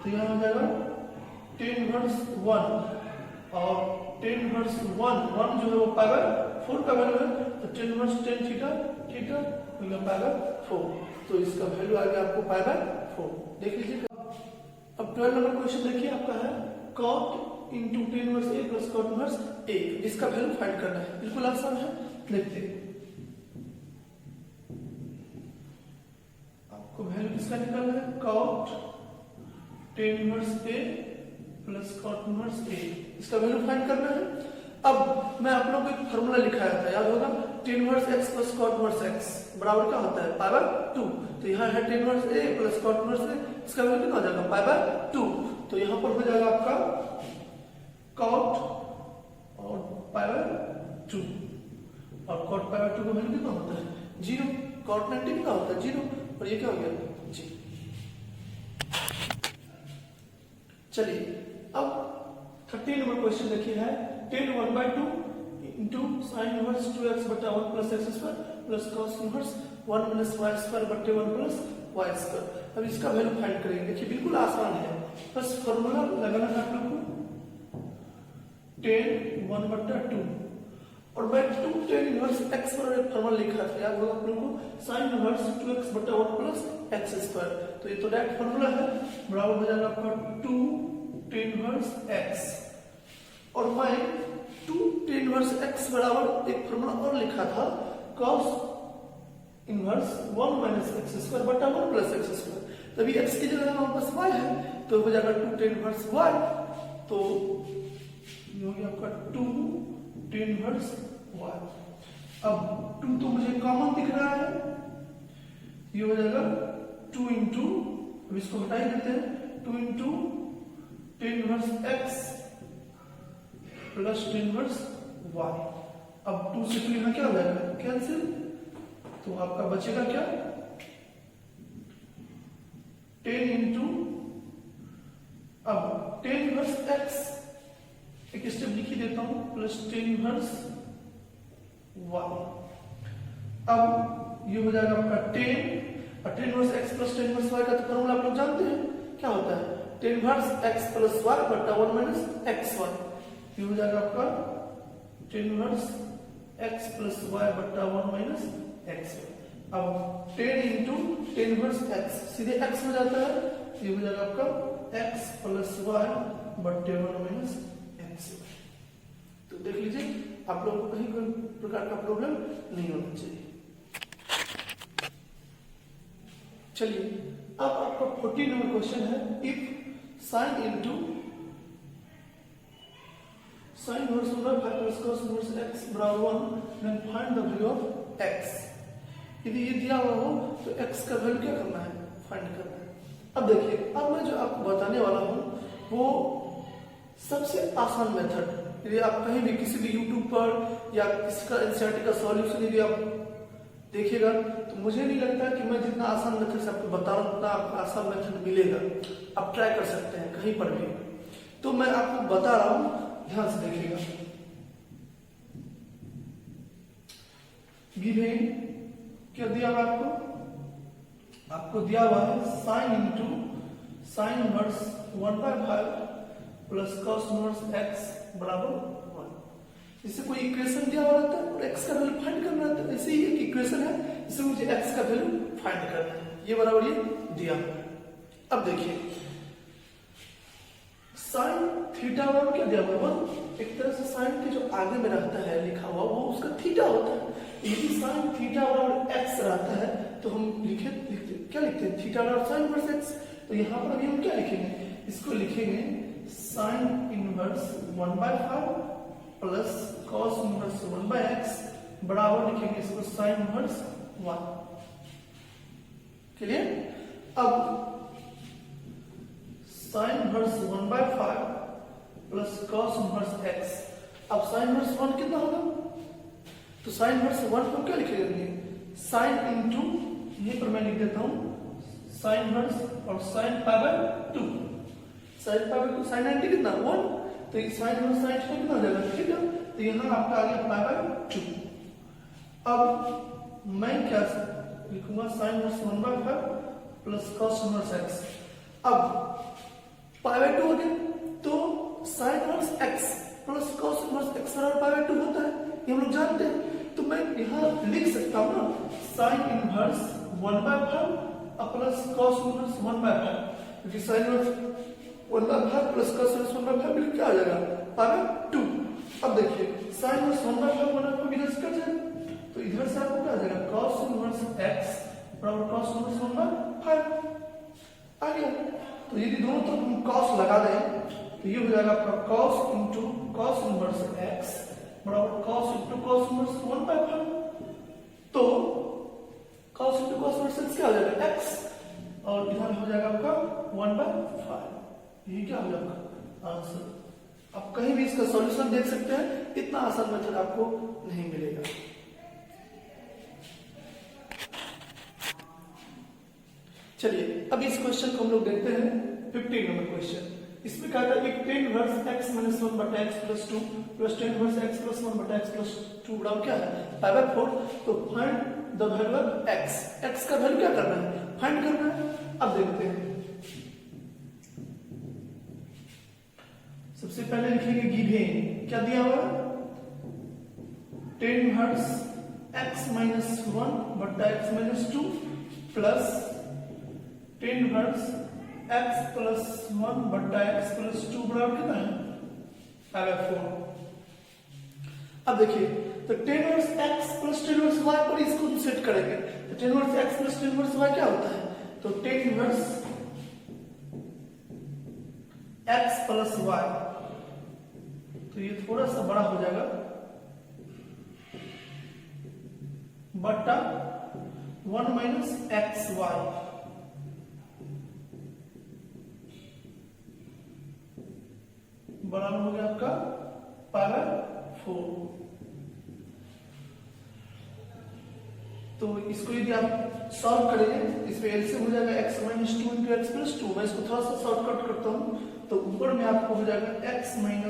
तो यहाँ हो जाएगा टेन इनवर्स 1 और टेन इनवर्स 1 जो है वो पाई बाय 4 का वैल्यू है। तो tan inverse tan theta theta pi by 4। तो इसका वैल्यू आ गया आपको पाई बाय 4। देख लीजिए। अब 12 नंबर क्वेश्चन देखिए आपका है cot into tan inverse a plus cot inverse a, इसका वैल्यू फाइंड करना है। बिल्कुल आसान है, देखते हैं। आपको वैल्यू किसका निकालना है cot tan inverse a plus cot inverse a, इसका वैल्यू फाइंड करना है। अब मैं आप लोगों को एक फार्मूला लिखाया था, याद होगा, tan inverse x plus cot inverse x बराबर क्या होता है पाई बाय 2। तो यहाँ है tan inverse a plus cot inverse a, इसका वैल्यू कितना हो जाएगा पाई बाय 2। तो यहाँ पर हो जाएगा आपका cot और पाई बाय 2 और cot पाई बाय 2 का वैल्यू कितना होता है 0। cot 90 कितना होता है 0 और ये क्या हो गया जी। चलिए अब 13 नंबर क्वेश्चन देखिए है ten 1/2 into sine inverse 2x बटा 1 plus X square plus cos inverse 1 minus Y square बटे 1 प्लस वाई स्क्वायर। अब इसका वैल्यू फाइंड करेंगे। देखिए बिल्कुल आसान है, बस फॉर्मूला लगाना है आप लोग को टेन 1/2 और मैं 2 टेन इनवर्स x पर एक फॉर्मूला लिखा था, याद होगा आप लोगों को, साइन इनवर्स 2x बटा 1 प्लस एक्स स्क्वायर। तो ये तो डायरेक्ट फॉर्मूला है, बराबर हो जाएगा आपका 2 टेन इनवर्स x और मैं 2 टेन इनवर्स x बराबर एक फॉर्मूला और लिखा था cos inverse 1 minus x square बटा 1 प्लस एक्स स्क्वायर। तभी x की जगह हमारे पास y है तो हो जाएगा 2 टेन इनवर्स y। तो ये हो गया आपका 2 टेन इनवर्स y। अब 2 तो मुझे कॉमन दिख रहा है, ये हो जाएगा 2 इंटू, अब इसको हटा ही देते हैं, 2 into tan inverse x plus tan inverse y। अब 2 से 2 यहाँ क्या हो जाएगा कैंसिल, तो आपका बचेगा क्या 10 इंटू, अब टेन इनवर्स x एक स्टेप लिख ही देता हूं प्लस टेन इनवर्स y। अब ये हो जाएगा आपका 10 और tan inverse x plus tan inverse y का तो फॉर्मूला आप लोग जानते हैं क्या होता है, tan inverse x plus y बटा 1 माइनस एक्स वाई। ये हो जाएगा आपका tan inverse x plus y बटा 1 माइनस एक्स वाई। अब 10 इंटू टेन इनवर्स x सीधे x हो जाता है, ये हो जाएगा आपका x प्लस y बटे 1 माइनस एक्स वाई। तो देख लीजिए आप लोगों को कहीं कोई प्रकार का प्रॉब्लम नहीं होना चाहिए। चलिए अब आपका 14 नंबर क्वेश्चन है, if sine into sine inverse 1/5 plus cos inverse x बराबर 1 then find the value of x। यदि ये दिया हुआ हो तो x का वैल्यू क्या करना है फाइंड करना है। अब देखिए अब मैं जो आपको बताने वाला हूं वो सबसे आसान मेथड, यदि आप कहीं भी किसी भी यूट्यूब पर या किसी का एनसीईआरटी का सॉल्यूशन यदि आप देखिएगा तो मुझे नहीं लगता कि मैं जितना आसान मेथड से आपको बता रहा हूं उतना आपको आसान मेथड मिलेगा। आप ट्राई कर सकते हैं कहीं पर भी। तो मैं आपको बता रहा हूं, ध्यान से देखिएगा। गिवन क्या दिया हुआ आपको दिया हुआ है sign into sine inverse 1/5 plus cos inverse x बराबर 1। इससे कोई इक्वेशन दिया हुआ रहता है और x का वैल्यू फाइंड करना रहता है। ऐसे ही एक इक्वेशन है, इससे मुझे x का वैल्यू फाइंड करना है, ये बराबर ये दिया हुआ है। अब देखिए साइन थीटा बराबर क्या दिया हुआ है, एक तरह से साइन के जो आगे में रहता है लिखा हुआ वो उसका थीटा होता है। यदि साइन थीटा बराबर x रहता है तो हम लिखते क्या लिखते हैं थीटा बराबर साइन इनवर्स x। तो यहाँ पर अभी हम क्या लिखेंगे, इसको लिखेंगे sign inverse 1/5 plus cos inverse 1/x बराबर लिखेंगे इसको साइन इनवर्स 1। क्लियर? अब sign inverse 1/5 plus cos inverse x। अब साइन इनवर्स 1 कितना होगा? तो साइन इनवर्स 1 को क्या लिखेंगे? साइन इंटू, यहीं पर मैं लिख देता हूं साइन इनवर्स और sine power 2। Sine power 2 sine 90 कितना 1, तो ये साइन इनवर्स साइन कितना हो जाएगा? ठीक है, तो यहाँ आपका आ गया पावर 2। अब मैं क्या लिखूंगा? Sign inverse 1/5 plus cos inverse x। अब पावर 2 हो गया, तो sine inverse x plus cos inverse x बराबर पावर 2 होता है, ये हम लोग जानते हैं। तो मैं यहाँ लिख सकता हूँ ना sign inverse 1/5 plus cos inverse 1/5, क्योंकि sign inverse 1/5 plus cos inverse 1/5 मिल क्या आ जाएगा? पावर 2। अब देखिए साइन इनवर्स 1/5 इधर से कट जाएगा, तो इधर से आपको क्या आ जाएगा? कॉस इनवर्स x बराबर कॉस इनवर्स 1/5 आ गया। तो यदि दोनों तरफ हम कॉस लगा दें तो ये हो जाएगा आपका cos into cos inverse x बराबर कॉस इंटू कॉस इनवर्स 1/5। तो cos into cos inverse x क्या हो जाएगा? x, और इधर हो जाएगा आपका 1/5। ये क्या हो जाएगा आंसर। आप कहीं भी इसका सॉल्यूशन देख सकते हैं, इतना आसान मेथड आपको नहीं मिलेगा। चलिए अब इस क्वेश्चन को हम लोग देखते हैं 15 नंबर क्वेश्चन। इसमें क्या था? एक tan inverse x - 1/x + 2 plus tan inverse x + 1/x + 2 बराबर क्या है? पावर 4। तो find the value of x। x का वैल्यू क्या करना है? फाइंड करना है। अब देखते हैं, सबसे पहले लिखेंगे गिवन क्या दिया हुआ है? tan inverse x - 1/x - 2 plus tan inverse x + 1/x + 2 बराबर कितना है? पावर 4। अब देखिए तो tan inverse x plus tan inverse y पर इसको सेट करेंगे, तो tan inverse x plus tan inverse y क्या होता है? तो tan inverse x plus y, तो ये थोड़ा सा बड़ा हो जाएगा बटा 1 - xy बराबर हो गया आपका पावर 4। तो इसको यदि आप सॉल्व करेंगे, इसमें एलसीएम हो जाएगा x - 2 × x + 2। मैं इसको थोड़ा सा शॉर्टकट करता हूं, तो ऊपर में आपको हो जाएगा x - 1 ×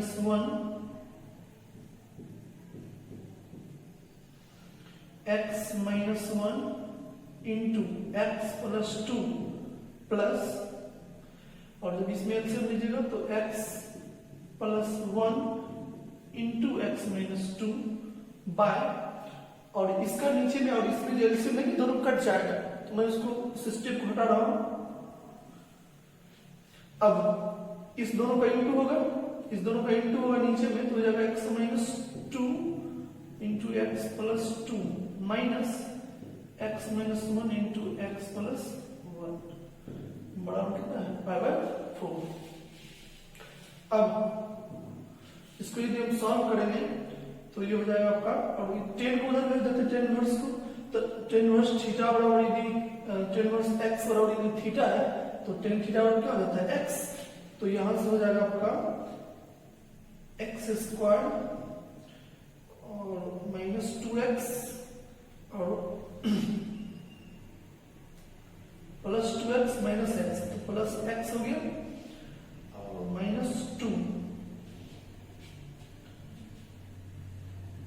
x + 2 प्लस, और जब इसमें एलसीएम लीजिएगा तो x + 1 × x - 2 बाय, और इसका नीचे में और इसमें जो एलसीएम है दोनों कट जाएगा, तो मैं इसको सिस्टम को हटा रहा हूं। अब इस दोनों का इंटू होगा, इस दोनों का इंटू होगा नीचे में, तो हो जाएगा x - 2 × x + 2 minus x - 1 × x + 1 बराबर कितना है? पावर 4। अब इसको यदि हम सॉल्व करेंगे तो ये हो जाएगा आपका, और ये tan को उधर भेज देते tan इनवर्स को, तो tan इनवर्स थीटा बराबर यदि tan इनवर्स x बराबर यदि थीटा है तो tan थीटा बराबर क्या हो जाता है? x। तो यहां से हो जाएगा आपका x² और -2x और प्लस 2x -x, तो प्लस x हो गया और -2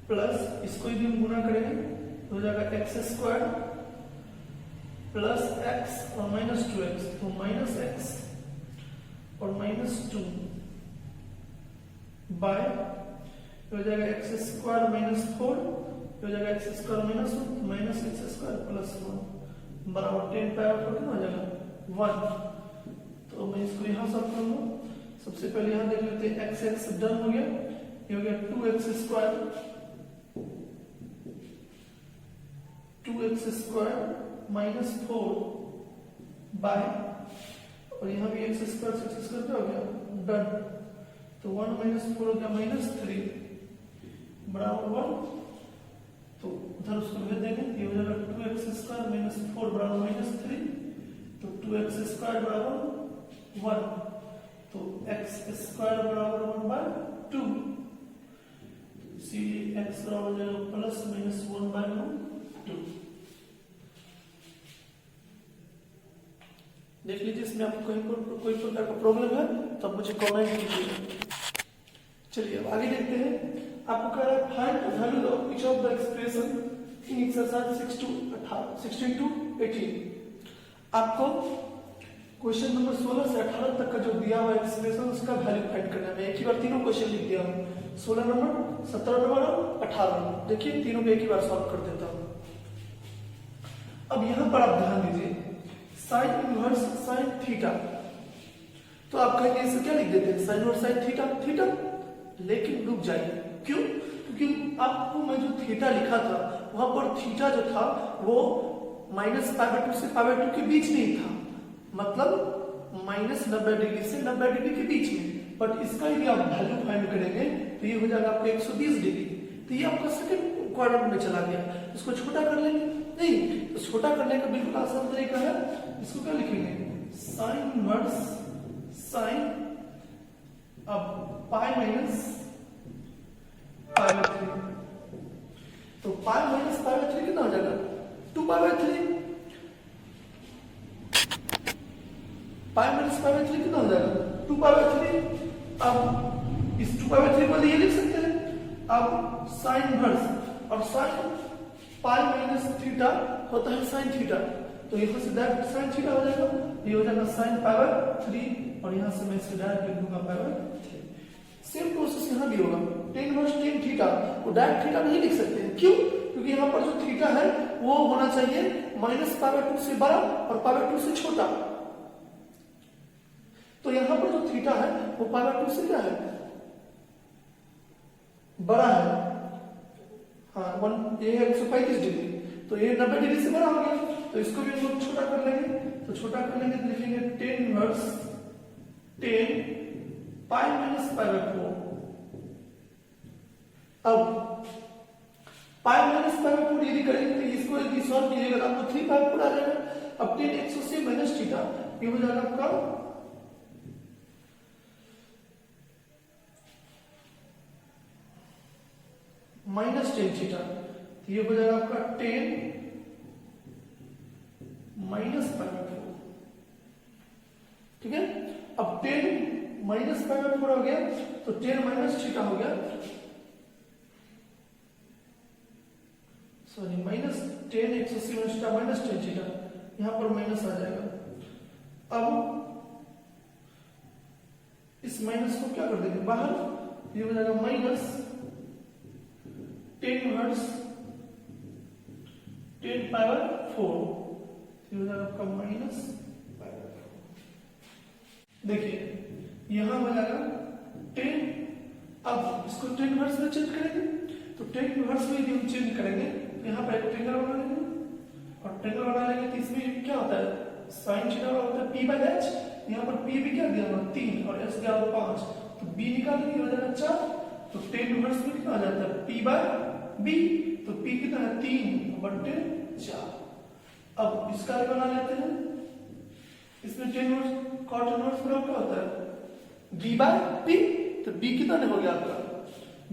प्लस इसको यदि हम गुना करेंगे तो हो जाएगा x² प्लस x और -2x, तो -x और -2 बाय हो जाएगा x² - 4 हो जाएगा x² - 1 -x² + 1 बराबर 10 पावर 4 कितना हो जाएगा 1। तो मैं इसको यहां सॉल्व करूंगा। सबसे पहले यहां देख लेते हैं x डन हो गया, ये हो गया 2x² -4 बाय, और यहां भी x² क्या हो गया डन, तो 1 - 4 हो गया -3 बराबर 1। तो उधर उसको भेज देंगे, ये हो जाएगा 2x² माइनस 4 बराबर -3, तो 2x² बराबर 1, तो x² बराबर 1/2, इसीलिए x बराबर हो जाएगा प्लस माइनस 1/2। देख लीजिए इसमें आपको कहीं पर कोई प्रकार का प्रॉब्लम है तो आप मुझे कमेंट कीजिए। चलिए अब आगे देखते हैं। आपको कह रहा है find the value of each of the expression in exercise 16 to 18। आपको क्वेश्चन नंबर 16 से 18 तक का जो दिया हुआ एक्सप्रेशन उसका वैल्यू फाइंड करना है। मैं एक ही बार तीनों क्वेश्चन लिख दिया हूँ, 16 नंबर, 17 नंबर और 18 नंबर। देखिए तीनों को एक ही बार सॉल्व कर देता हूँ। अब यहाँ पर आप ध्यान दीजिए, साइन इनवर्स साइन थीटा, तो आप कहेंगे इसे क्या लिख देते हैं, sine inverse sine theta theta, लेकिन रुक जाइए। क्यों? क्योंकि आपको मैं जो थीटा लिखा था वहां पर थीटा जो था वो -π/2 से π/2 के बीच में ही था, मतलब -90 डिग्री से 90 डिग्री के बीच में। बट इसका यदि आप वैल्यू फाइंड करेंगे तो ये हो जाएगा आपका 120 डिग्री, तो ये आपका सेकंड क्वाड्रेंट में चला गया। इसको छोटा कर लेंगे, नहीं तो छोटा करने का बिल्कुल आसान तरीका है। इसको क्या लिखेंगे, साइन इनवर्स साइन, अब पाई माइनस π/3, तो पाई माइनस π/3 कितना हो जाएगा, 2π/3, पाई माइनस π/3 कितना हो जाएगा, 2π/3। अब इस 2π/3 को ये लिख सकते हैं। अब साइन इनवर्स और साइन पाई माइनस थीटा होता है साइन थीटा, तो यहाँ से डायरेक्ट साइन थीटा हो जाएगा, ये हो जाएगा साइन π/3, और यहाँ से मैं इसे डायरेक्ट लिख दूंगा π/3। सेम प्रोसेस यहाँ भी होगा, टेन इनवर्स टेन थीटा, वो डायरेक्ट थीटा नहीं लिख सकते हैं। क्यों? क्योंकि यहाँ पर जो थीटा है वो होना चाहिए -π/2 से बड़ा और π/2 से छोटा, तो यहाँ पर जो थीटा है वो π/2 से क्या है, बड़ा है। हाँ, ये है 135 डिग्री, तो ये 90 डिग्री से बड़ा हो गया, तो इसको भी हम लोग छोटा कर लेंगे। तो छोटा कर लेंगे तो लिखेंगे टेन इनवर्स 10 पाई माइनस π/4। अब पाई माइनस π/4 यदि करेंगे तो इसको यदि सॉल्व कीजिएगा तो आपको 3π/4 आ जाएगा। अब 10 180 माइनस थीटा, ये हो जाएगा आपका -10 थीटा, तो ये हो जाएगा आपका 10 माइनस π/4। ठीक है, अब 10 माइनस π/4 हो गया, तो 10 माइनस थीटा हो गया, सॉरी -10 180 माइनस थीटा -10 थीटा, यहां पर माइनस आ जाएगा। अब इस माइनस को क्या कर देंगे बाहर, ये हो जाएगा -10 इनवर्स 10π/4, ये हो जाएगा आपका -π/4। देखिए यहां हो जाएगा 10, अब इसको 10 इनवर्स में चेंज करेंगे, तो 10 इनवर्स में यदि हम चेंज करेंगे तो यहाँ पर एक ट्रायंगल बना लेंगे, और ट्रायंगल बना लेंगे तो इसमें क्या होता है, साइन थीटा होता है p/h, यहाँ पर p भी क्या दिया हुआ 3 और h दिया हुआ 5, तो b निकालेंगे हो जाएगा 4, तो 10 इनवर्स में कितना आ जाता है p/b, तो p कितना है 3/4। अब इसका बना लेते हैं, इसमें 10 इनवर्स कॉट इनवर्स बराबर क्या होता है b/p, तो b कितना हो गया आपका,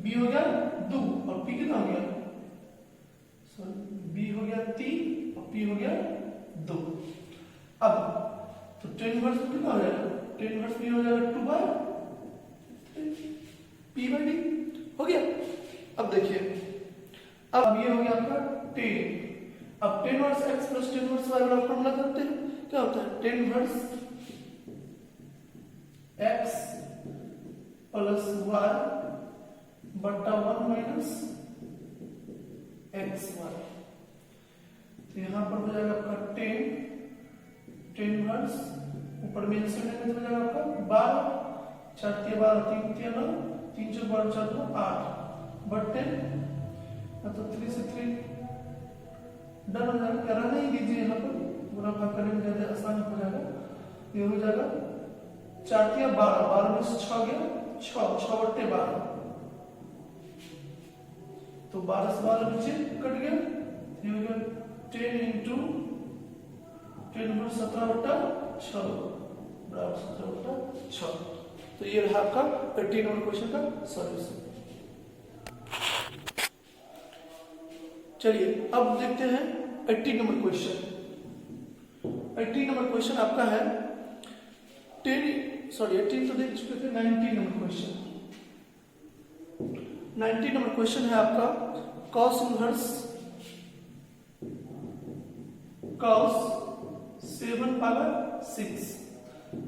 b हो गया 2 और p कितना हो गया, b हो गया 3 और p हो गया 2। अब तो 10 इनवर्स कितना हो जाएगा, 10 इनवर्स भी हो जाएगा 2/3 p/d हो गया। अब देखिए, अब ये हो गया आपका 10, अब 10 inverse x plus 10 inverse y वाला फॉर्मूला करते हैं, क्या होता है 10 इनवर्स x प्लस y बटा 1 माइनस xy, तो यहां पर हो जाएगा आपका 10 इनवर्स, ऊपर में से हो जाएगा आपका 12 4 3 12 3 3 9 3 4 12 4 2 8 बटे, तो 3 से 3 डन हो जाएगा, करना ही दीजिए, यहाँ पर गुणा भाग करने में ज्यादा आसान हो जाएगा। ये हो जाएगा 4 3 12 12 में से 6 गया 6 6 बटे 12, तो 12 से 12 नीचे कट गया, ये हो गया 10 इंटू 10 बटा 17 बटा 6 बराबर 17 बटा 6। तो ये रहा आपका 18 नंबर क्वेश्चन का सॉल्यूशन। चलिए अब देखते हैं 18 नंबर क्वेश्चन। 18 नंबर क्वेश्चन आपका है 18 तो देख चुके थे। 19 नंबर क्वेश्चन, 19 नंबर क्वेश्चन है आपका cos इनवर्स cos 7 पावर 6।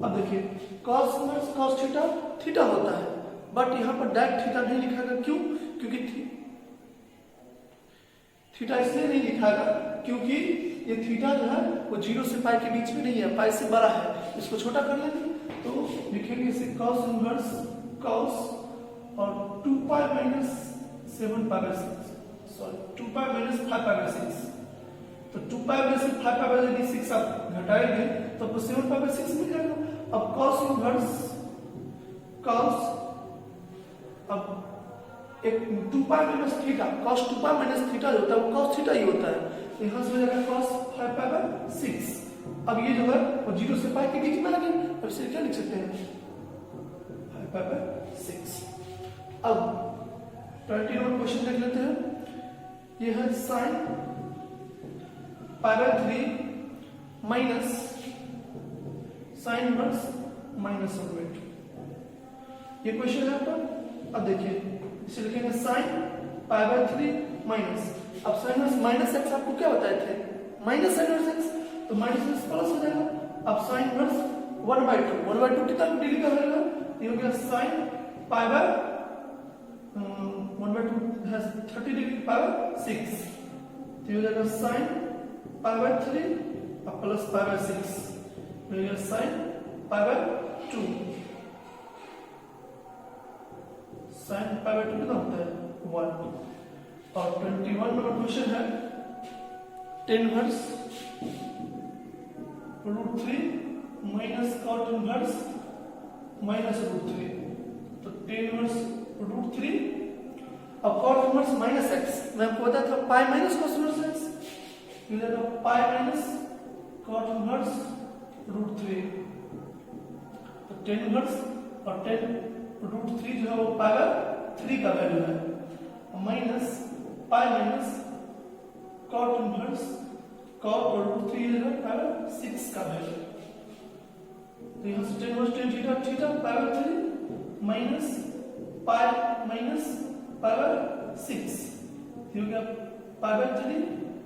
अब देखिए cos inverse cos theta theta होता है, बट यहाँ पर डायरेक्ट थीटा नहीं लिखाएगा। क्यों? क्योंकि थीटा इसलिए नहीं लिखाएगा क्योंकि ये थीटा जो है वो 0 से पाई के बीच में नहीं है, पाई से बड़ा है। इसको छोटा कर लेंगे तो लिखेंगे इसे cos इनवर्स cos और 2 pi minus 7 power 6, sorry 2 pi minus 5 power 6। तो 2 पाई माइनस 5 पावर यदि 6 आप घटाएंगे तो आपको 7 पावर 6 मिल जाएगा। अब cos इनवर्स cos, अब एक 2 pi minus theta, cos 2 pi minus theta जो होता है वो cos थीटा ही होता है। तो यहाँ से हो जाएगा cos 5 पावर 6। अब ये जो है वो 0 से पाई के बीच में लगे, अब इसे क्या लिख सकते हैं 5 पावर 6। अब 20 नंबर क्वेश्चन देख लेते हैं। ये है sin power 3 minus sin inverse minus root. ये क्वेश्चन है आपका। अब देखिए इसे लिखेंगे sin पावर 3 माइनस, अब sin इनवर्स माइनस x आपको क्या बताए थे, माइनस sin इनवर्स x, तो माइनस में प्लस हो जाएगा। अब sin इनवर्स 1/2 कितना डिग्री का होगा, ये हो गया sin power 1/2 has 30 degree power 6, तो ये हो जाएगा sin पावर 3 और प्लस पावर 6, ये हो गया sin पावर 2। sin पावर 2 कितना होता है 1। और 21 नंबर क्वेश्चन है tan inverse √3 minus cot inverse minus √3, तो tan इनवर्स √3। अब cot इनवर्स माइनस x मैं आपको बताया था pi minus cos inverse x, ये जाएगा पाई माइनस cot इनवर्स √3। तो tan इनवर्स और tan √3 जो है वो पावर 3 का वैल्यू है, minus pi minus cot inverse cot और √3 जो है पावर 6 का वैल्यू। तो यहाँ से tan inverse tan theta theta power 3 minus pi minus power 6, ये हो गया power 3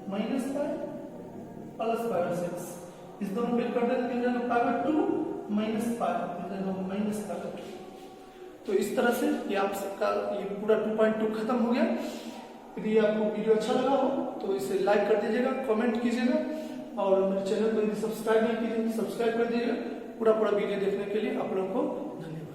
minus pi plus power 6। इस दोनों पे कर देंगे तो power 2 minus pi minus power 2। तो इस तरह से ये आपका ये पूरा 2.2 खत्म हो गया। यदि आपको वीडियो अच्छा लगा हो तो इसे लाइक कर दीजिएगा, कमेंट कीजिएगा और मेरे चैनल को यदि सब्सक्राइब नहीं कीजिए तो सब्सक्राइब कर दीजिएगा। पूरा वीडियो देखने के लिए आप लोगों को धन्यवाद।